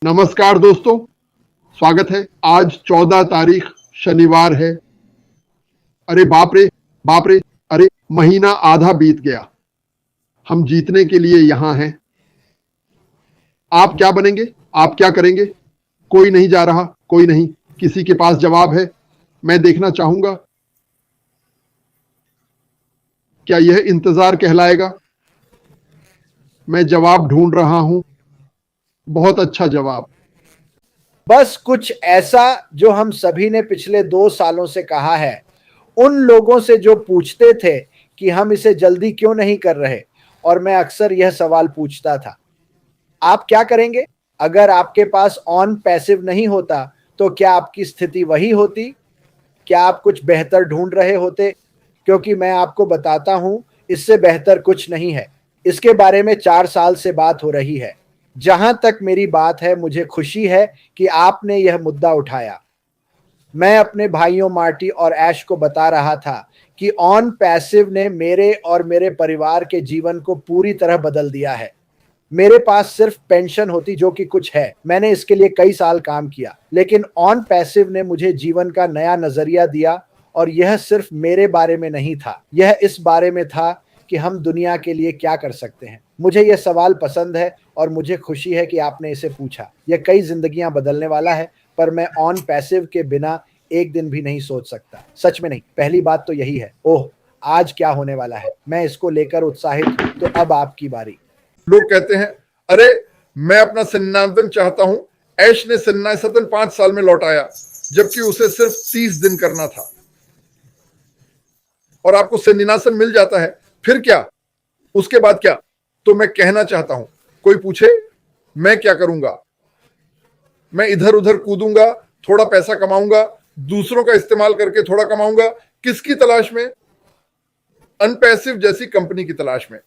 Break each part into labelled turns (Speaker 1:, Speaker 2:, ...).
Speaker 1: नमस्कार दोस्तों, स्वागत है। आज 14 तारीख शनिवार है। अरे बाप रे, बाप रे, अरे महीना आधा बीत गया। हम जीतने के लिए यहां हैं। आप क्या बनेंगे? आप क्या करेंगे? कोई नहीं जा रहा, कोई नहीं। किसी के पास जवाब है? मैं देखना चाहूंगा। क्या यह इंतजार कहलाएगा? मैं जवाब ढूंढ रहा हूं। बहुत अच्छा जवाब।
Speaker 2: बस कुछ ऐसा जो हम सभी ने पिछले 2 सालों से कहा है, उन लोगों से जो पूछते थे कि हम इसे जल्दी क्यों नहीं कर रहे, और मैं अक्सर यह सवाल पूछता था, आप क्या करेंगे? अगर आपके पास ऑन पैसिव नहीं होता, तो क्या आपकी स्थिति वही होती? क्या आप कुछ बेहतर ढूंढ रहे होते? क्योंकि मैं आपको बताता हूं, इससे बेहतर कुछ नहीं है। इसके बारे में 4 साल से बात हो रही है। जहां तक मेरी बात है, मुझे खुशी है कि आपने यह मुद्दा उठाया। मैं अपने भाइयों मार्टी और ऐश को बता रहा था कि ऑन पैसिव ने मेरे और मेरे परिवार के जीवन को पूरी तरह बदल दिया है। मेरे पास सिर्फ पेंशन होती, जो कि कुछ है। मैंने इसके लिए कई साल काम किया, लेकिन ऑन पैसिव ने मुझे जीवन का नया नजरिया दिया। और यह सिर्फ मेरे बारे में नहीं था, यह इस बारे में था कि हम दुनिया के लिए क्या कर सकते हैं। मुझे यह सवाल पसंद है और मुझे खुशी है कि आपने इसे पूछा। यह कई जिंदगियां बदलने वाला है, पर मैं ऑन पैसिव के बिना एक दिन भी नहीं सोच सकता। सच में नहीं। पहली बात तो यही है। ओह, आज क्या होने वाला है, मैं इसको लेकर उत्साहित हूं। तो अब आपकी बारी।
Speaker 3: लोग कहते हैं, अरे मैं अपना संन्यासन चाहता हूं। ऐश ने संन्यासन 5 साल में लौटाया, जबकि उसे सिर्फ 30 दिन करना था। और आपको संन्यासन मिल जाता है, फिर क्या? उसके बाद क्या? तो मैं कहना चाहता हूं, कोई पूछे मैं क्या करूंगा? मैं इधर उधर कूदूंगा, थोड़ा पैसा कमाऊंगा, दूसरों का इस्तेमाल करके थोड़ा कमाऊंगा। किसकी तलाश में? अनपैसिव जैसी कंपनी की तलाश में।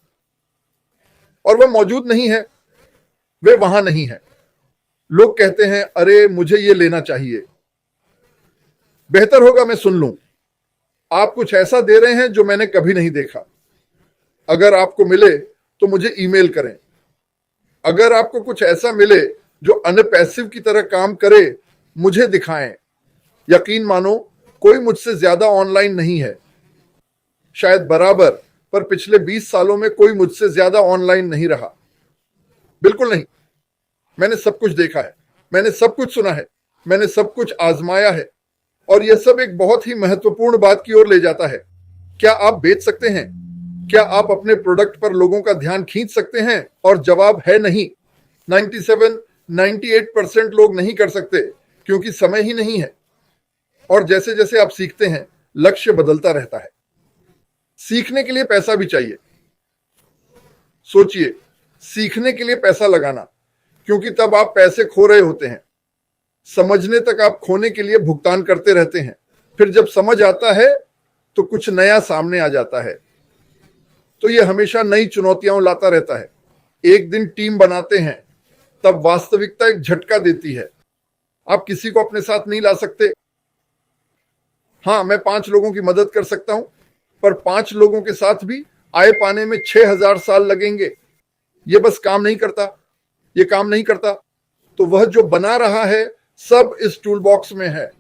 Speaker 3: और वह मौजूद नहीं है, वे वहां नहीं है। लोग कहते हैं, अरे मुझे ये लेना चाहिए, बेहतर होगा मैं सुन लूं। आप कुछ ऐसा दे रहे हैं जो मैंने कभी नहीं देखा। अगर आपको मिले तो मुझे ईमेल करें। अगर आपको कुछ ऐसा मिले जो अनपैसिव की तरह काम करे, मुझे दिखाएं। यकीन मानो, कोई मुझसे ज्यादा ऑनलाइन नहीं है, शायद बराबर, पर पिछले 20 सालों में कोई मुझसे ज्यादा ऑनलाइन नहीं रहा। बिल्कुल नहीं। मैंने सब कुछ देखा है, मैंने सब कुछ सुना है, मैंने सब कुछ आजमाया है। और यह सब एक बहुत ही महत्वपूर्ण बात की ओर ले जाता है। क्या आप बेच सकते हैं? क्या आप अपने प्रोडक्ट पर लोगों का ध्यान खींच सकते हैं? और जवाब है नहीं। 98% लोग नहीं कर सकते, क्योंकि समय ही नहीं है। और जैसे जैसे आप सीखते हैं, लक्ष्य बदलता रहता है। सीखने के लिए पैसा भी चाहिए। सोचिए, सीखने के लिए पैसा लगाना, क्योंकि तब आप पैसे खो रहे होते हैं। समझने तक आप खोने के लिए भुगतान करते रहते हैं। फिर जब समझ आता है तो कुछ नया सामने आ जाता है। तो यह हमेशा नई चुनौतियां लाता रहता है। एक दिन टीम बनाते हैं, तब वास्तविकता एक झटका देती है। आप किसी को अपने साथ नहीं ला सकते। हाँ, मैं 5 लोगों की मदद कर सकता हूं, पर 5 लोगों के साथ भी आय पाने में 6000 साल लगेंगे। यह बस काम नहीं करता। यह काम नहीं करता। तो वह जो बना रहा है, सब इस टूल बॉक्स में है।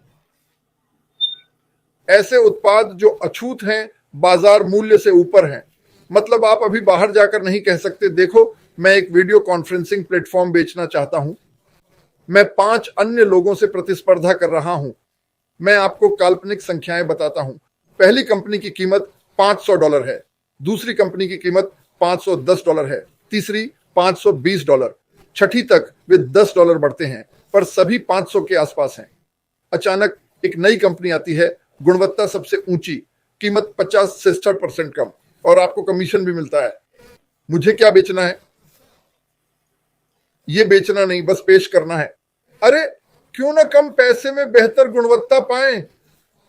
Speaker 3: ऐसे उत्पाद जो अछूत हैं, बाजार मूल्य से ऊपर हैं। मतलब आप अभी बाहर जाकर नहीं कह सकते, देखो मैं एक वीडियो कॉन्फ्रेंसिंग प्लेटफॉर्म बेचना चाहता हूं, मैं 5 अन्य लोगों से प्रतिस्पर्धा कर रहा हूं। मैं आपको काल्पनिक संख्याएं बताता हूं। पहली कंपनी की कीमत $500 है, दूसरी कंपनी की कीमत $510 है, तीसरी $520, छठी तक वे $10 बढ़ते हैं, पर सभी 500 के आसपास हैं। अचानक एक नई कंपनी आती है, गुणवत्ता सबसे ऊंची, कीमत 50 से 60% कम, और आपको कमीशन भी मिलता है। मुझे क्या बेचना है? ये बेचना नहीं, बस पेश करना है। अरे क्यों ना कम पैसे में बेहतर गुणवत्ता पाएं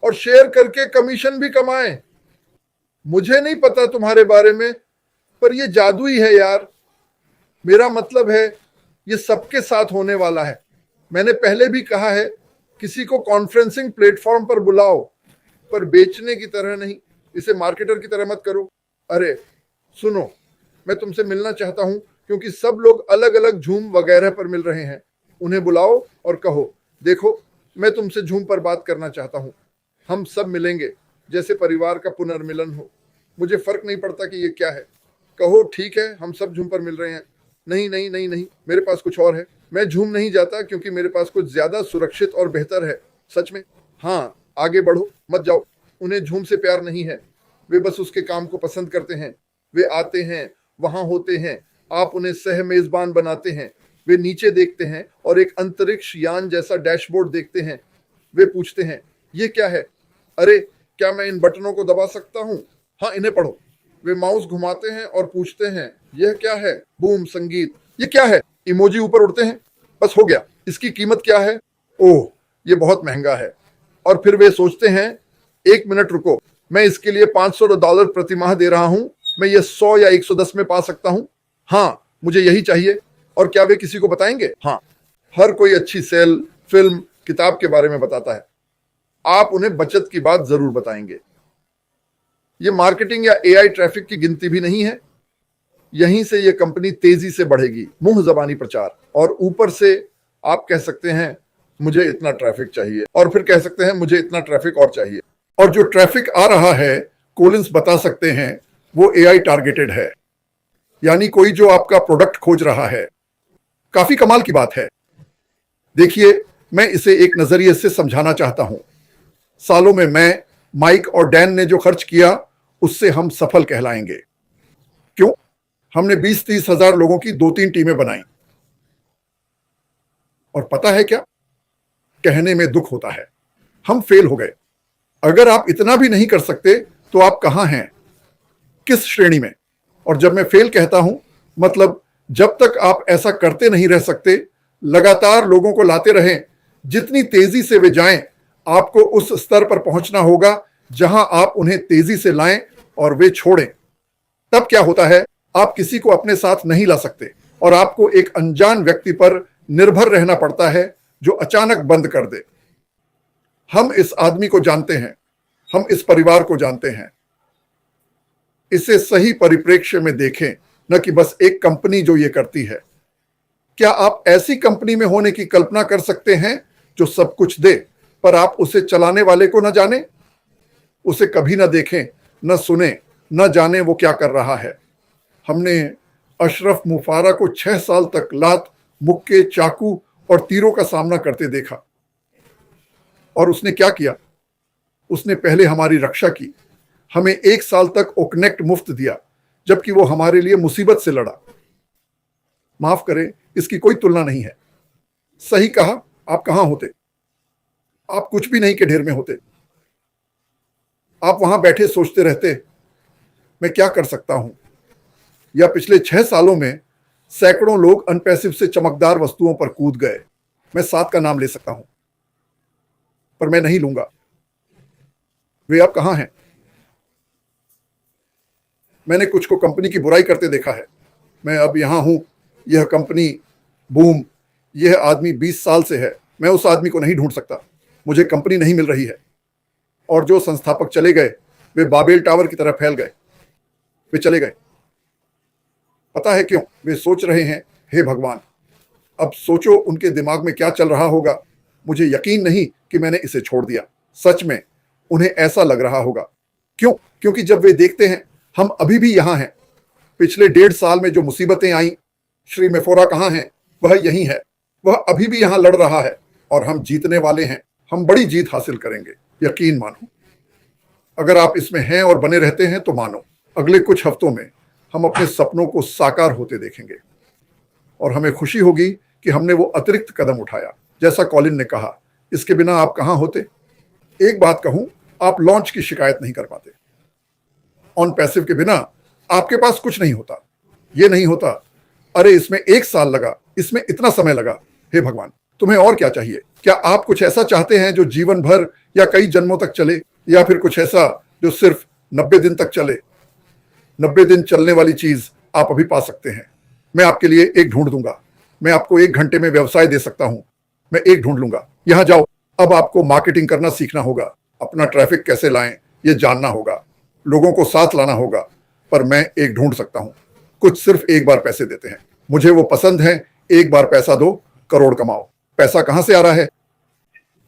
Speaker 3: और शेयर करके कमीशन भी कमाएं। मुझे नहीं पता तुम्हारे बारे में, पर यह जादू ही है यार। मेरा मतलब है, यह सबके साथ होने वाला है। मैंने पहले भी कहा है, किसी को कॉन्फ्रेंसिंग प्लेटफॉर्म पर बुलाओ, पर बेचने की तरह नहीं। इसे मार्केटर की तरह मत करो। अरे सुनो, मैं तुमसे मिलना चाहता हूं, क्योंकि सब लोग अलग अलग झूम वगैरह पर मिल रहे हैं। उन्हें बुलाओ और कहो, देखो मैं तुमसे झूम पर बात करना चाहता हूं, हम सब मिलेंगे जैसे परिवार का पुनर्मिलन हो, मुझे फर्क नहीं पड़ता कि ये क्या है। कहो ठीक है, हम सब झूम पर मिल रहे हैं। नहीं नहीं नहीं नहीं, मेरे पास कुछ और है, मैं झूम नहीं जाता क्योंकि मेरे पास कुछ ज्यादा सुरक्षित और बेहतर है। सच में? हाँ, आगे बढ़ो, मत जाओ। उन्हें झूम से प्यार नहीं है, वे बस उसके काम को पसंद करते हैं। वे आते हैं, वहां होते हैं, आप उन्हें सह मेजबान बनाते हैं। वे नीचे देखते हैं और एक अंतरिक्ष यान जैसा डैशबोर्ड देखते हैं। वे पूछते हैं, ये क्या है? अरे क्या मैं इन बटनों को दबा सकता हूँ? हाँ, इन्हें पढ़ो। वे माउस घुमाते हैं और पूछते हैं, यह क्या है? बूम, संगीत। ये क्या है? इमोजी ऊपर उड़ते हैं। बस हो गया। इसकी कीमत क्या है? ओह, ये बहुत महंगा है। और फिर वे सोचते हैं, एक मिनट रुको, मैं इसके लिए $500 प्रति माह दे रहा हूं, मैं ये 100 या 110 में पा सकता हूं। हाँ, मुझे यही चाहिए। और क्या वे किसी को बताएंगे? हाँ, हर कोई अच्छी सेल, फिल्म, किताब के बारे में बताता है। आप उन्हें बचत की बात जरूर बताएंगे। ये मार्केटिंग या एआई ट्रैफिक की गिनती भी नहीं है। यहीं से ये कंपनी तेजी से बढ़ेगी, मुंह जबानी प्रचार। और ऊपर से आप कह सकते हैं, मुझे इतना ट्रैफिक चाहिए, और फिर कह सकते हैं, मुझे इतना ट्रैफिक और चाहिए। और जो ट्रैफिक आ रहा है, कोलिंस बता सकते हैं, वो एआई टारगेटेड है, यानी कोई जो आपका प्रोडक्ट खोज रहा है। काफी कमाल की बात है। देखिए, मैं इसे एक नजरिए से समझाना चाहता हूं। सालों में मैं, माइक और डैन ने जो खर्च किया, उससे हम सफल कहलाएंगे। क्यों? हमने 20-30 हजार लोगों की 2-3 टीमें बनाई। और पता है क्या? कहने में दुख होता है, हम फेल हो गए। अगर आप इतना भी नहीं कर सकते तो आप कहां हैं, किस श्रेणी में? और जब मैं फेल कहता हूं, मतलब जब तक आप ऐसा करते नहीं रह सकते, लगातार लोगों को लाते रहें, जितनी तेजी से वे जाएं, आपको उस स्तर पर पहुंचना होगा जहां आप उन्हें तेजी से लाएं और वे छोड़ें। तब क्या होता है, आप किसी को अपने साथ नहीं ला सकते और आपको एक अनजान व्यक्ति पर निर्भर रहना पड़ता है जो अचानक बंद कर दे। हम इस आदमी को जानते हैं, हम इस परिवार को जानते हैं। इसे सही परिप्रेक्ष्य में देखें, न कि बस एक कंपनी जो ये करती है। क्या आप ऐसी कंपनी में होने की कल्पना कर सकते हैं जो सब कुछ दे, पर आप उसे चलाने वाले को न जाने, उसे कभी न देखें, न सुने, न जाने वो क्या कर रहा है? हमने अशरफ मुफारा को 6 साल तक लात, मुक्के, चाकू और तीरों का सामना करते देखा। और उसने क्या किया? उसने पहले हमारी रक्षा की, हमें 1 साल तक ओकनेक्ट मुफ्त दिया, जबकि वो हमारे लिए मुसीबत से लड़ा। माफ करें, इसकी कोई तुलना नहीं है। सही कहा, आप कहां होते? आप कुछ भी नहीं के ढेर में होते। आप वहां बैठे सोचते रहते, मैं क्या कर सकता हूं? या पिछले 6 सालों में सैकड़ों लोग अनपैसिव से चमकदार वस्तुओं पर कूद गए। मैं 7 का नाम ले सकता हूं, पर मैं नहीं लूंगा। वे अब कहां हैं? मैंने कुछ को कंपनी की बुराई करते देखा है। मैं अब यहां हूं, यह कंपनी, बूम, यह आदमी 20 साल से है। मैं उस आदमी को नहीं ढूंढ सकता, मुझे कंपनी नहीं मिल रही है। और जो संस्थापक चले गए, वे बाबेल टावर की तरह फैल गए। वे चले गए। पता है क्यों? वे सोच रहे हैं, हे भगवान, अब सोचो उनके दिमाग में क्या चल रहा होगा। मुझे यकीन नहीं कि मैंने इसे छोड़ दिया। सच में उन्हें ऐसा लग रहा होगा। क्यों? क्योंकि जब वे देखते हैं हम अभी भी यहां हैं, पिछले 1.5 साल में जो मुसीबतें आई, श्री मेफोरा कहां है? वह यही है, वह अभी भी यहां लड़ रहा है। और हम जीतने वाले हैं, हम बड़ी जीत हासिल करेंगे, यकीन मानो। अगर आप इसमें हैं और बने रहते हैं तो मानो, अगले कुछ हफ्तों में हम अपने सपनों को साकार होते देखेंगे। और हमें खुशी होगी कि हमने वो अतिरिक्त कदम उठाया। जैसा कॉलिन ने कहा, इसके बिना आप कहां होते? एक बात कहूं, आप लॉन्च की शिकायत नहीं कर पाते। ऑन पैसिव के बिना आपके पास कुछ नहीं होता। ये नहीं होता, अरे इसमें 1 साल लगा, इसमें इतना समय लगा। हे भगवान, तुम्हें और क्या चाहिए? क्या आप कुछ ऐसा चाहते हैं जो जीवन भर या कई जन्मों तक चले, या फिर कुछ ऐसा जो सिर्फ 90 दिन तक चले? 90 दिन चलने वाली चीज आप अभी पा सकते हैं। मैं आपके लिए एक ढूंढ दूंगा। मैं आपको 1 घंटे में व्यवसाय दे सकता हूं। मैं एक ढूंढ लूंगा। यहां जाओ। अब आपको मार्केटिंग करना सीखना होगा, अपना ट्रैफिक कैसे लाएं ये जानना होगा, लोगों को साथ लाना होगा। पर मैं एक ढूंढ सकता हूं। कुछ सिर्फ एक बार पैसे देते हैं। मुझे वो पसंद है, एक बार पैसा दो, करोड़ कमाओ। पैसा कहां से आ रहा है?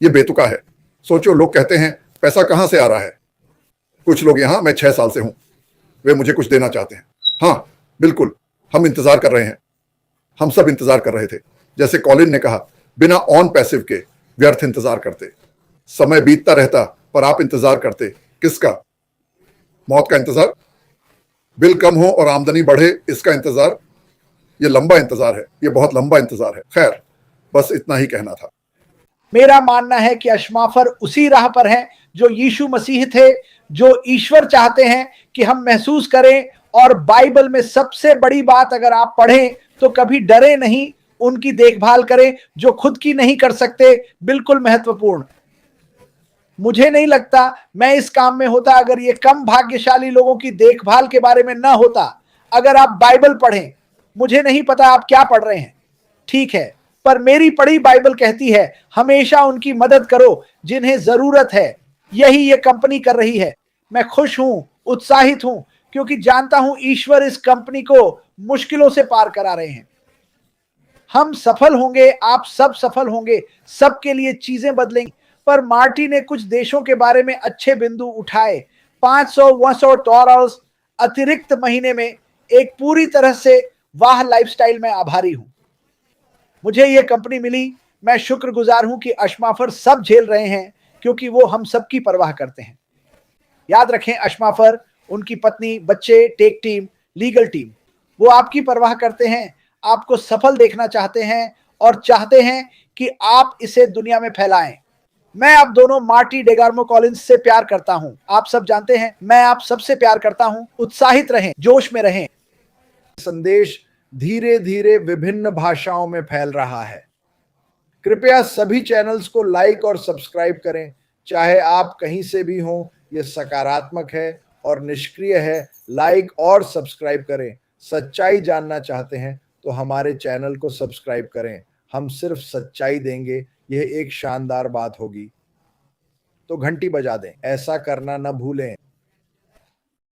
Speaker 3: ये बेतुका है। सोचो, लोग कहते हैं पैसा कहां से आ रहा है। कुछ लोग यहां, मैं 6 साल से हूं, वे मुझे कुछ देना चाहते हैं। हाँ बिल्कुल, हम इंतजार कर रहे हैं। हम सब इंतजार कर रहे थे। जैसे कॉलिन ने कहा, बिना ऑन पैसिव के व्यर्थ इंतजार करते। समय बीतता रहता पर आप इंतजार करते। किसका? मौत का इंतजार? बिल कम हो और आमदनी बढ़े, इसका इंतजार? ये लंबा इंतजार है, ये बहुत लंबा इंतजार है। खैर, बस इतना ही कहना था।
Speaker 2: मेरा मानना है कि अशमाफर उसी राह पर हैं जो यीशु मसीह थे, जो ईश्वर चाहते हैं कि हम महसूस करें। और बाइबल में सबसे बड़ी बात अगर आप पढ़ें तो कभी डरे नहीं, उनकी देखभाल करें जो खुद की नहीं कर सकते। बिल्कुल महत्वपूर्ण। मुझे नहीं लगता मैं इस काम में होता अगर ये कम भाग्यशाली लोगों की देखभाल के बारे में ना होता। अगर आप बाइबल पढ़ें, मुझे नहीं पता आप क्या पढ़ रहे हैं, ठीक है, पर मेरी पढ़ी बाइबल कहती है हमेशा उनकी मदद करो जिन्हें जरूरत है। यही ये कंपनी कर रही है। मैं खुश हूं, उत्साहित हूं, क्योंकि जानता हूं ईश्वर इस कंपनी को मुश्किलों से पार करा रहे हैं। हम सफल होंगे, आप सब सफल होंगे, सबके लिए चीजें बदलेंगी। पर मार्टी ने कुछ देशों के बारे में अच्छे बिंदु उठाए। 500 डॉलर अतिरिक्त महीने में एक पूरी तरह से वाह लाइफस्टाइल में आभारी हूं। मुझे यह कंपनी मिली। मैं शुक्रगुजार हूं कि अशमाफर सब झेल रहे हैं क्योंकि वो हम सबकी परवाह करते हैं। याद रखें, अशमाफर, उनकी पत्नी, बच्चे, टेक टीम, लीगल टीम, वो आपकी परवाह करते हैं, आपको सफल देखना चाहते हैं और चाहते हैं कि आप इसे दुनिया में फैलाएं। मैं आप दोनों मार्टी डेगार्मो कॉलिंस से प्यार करता हूं। आप सब जानते हैं मैं आप सबसे प्यार करता हूं। उत्साहित रहें, जोश में रहें। संदेश धीरे धीरे विभिन्न भाषाओं में फैल रहा है। कृपया सभी चैनल्स को लाइक और सब्सक्राइब करें, चाहे आप कहीं से भी हों। यह सकारात्मक है और निष्क्रिय है। लाइक और सब्सक्राइब करें। सच्चाई जानना चाहते हैं तो हमारे चैनल को सब्सक्राइब करें। हम सिर्फ सच्चाई देंगे, यह एक शानदार बात होगी। तो घंटी बजा दें, ऐसा करना न भूलें।